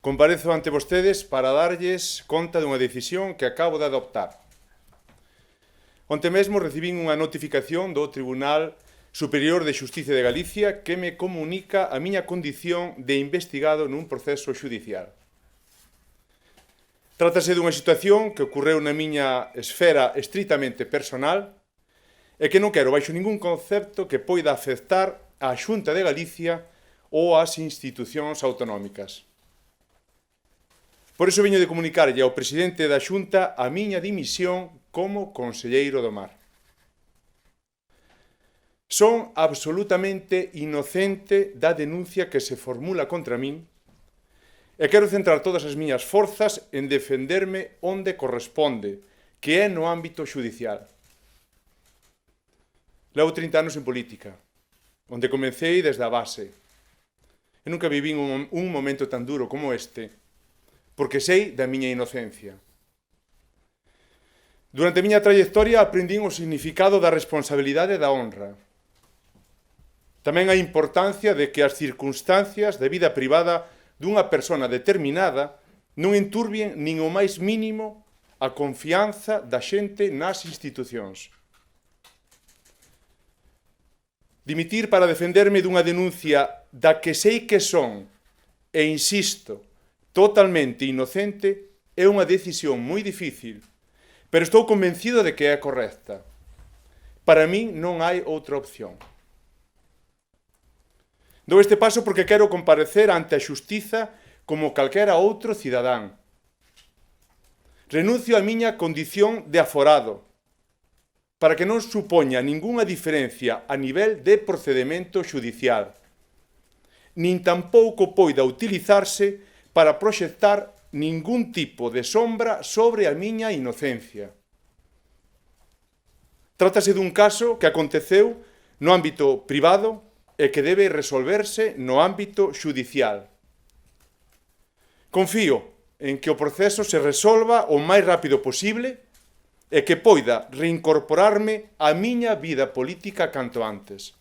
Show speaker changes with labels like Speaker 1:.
Speaker 1: Comparezo ante vostedes para darlles conta dunha decisión que acabo de adoptar. Onte mesmo recibín unha notificación do Tribunal Superior de Xustiza de Galicia que me comunica a miña condición de investigado nun proceso xudicial. Trátase dunha situación que ocorreu na miña esfera estritamente personal e que non quero baixo ningún concepto que poida afectar á Xunta de Galicia ou ás institucións autonómicas. Por iso veño de comunicarlle ao presidente da Xunta a miña dimisión como conselleiro do Mar. Son absolutamente inocente da denuncia que se formula contra min e quero centrar todas as miñas forzas en defenderme onde corresponde, que é no ámbito xudicial. Levo 30 anos en política, onde comecei desde a base. E nunca vivín un momento tan duro como este, porque sei da miña inocencia. Durante a miña trayectoria aprendín o significado da responsabilidade e da honra. Tamén a importancia de que as circunstancias de vida privada dunha persona determinada non enturbien nin o máis mínimo a confianza da xente nas institucións. Dimitir para defenderme dunha denuncia da que sei que son, e insisto, totalmente inocente, é unha decisión moi difícil, pero estou convencido de que é correcta. Para min non hai outra opción. Dou este paso porque quero comparecer ante a xustiza como calquera outro cidadán. Renuncio á miña condición de aforado, para que non supoña ningunha diferencia a nivel de procedemento xudicial, nin tampouco poida utilizarse para proxectar ningún tipo de sombra sobre a miña inocencia. Trátase dun caso que aconteceu no ámbito privado e que debe resolverse no ámbito xudicial. Confío en que o proceso se resolva o máis rápido posible e que poida reincorporarme á miña vida política canto antes.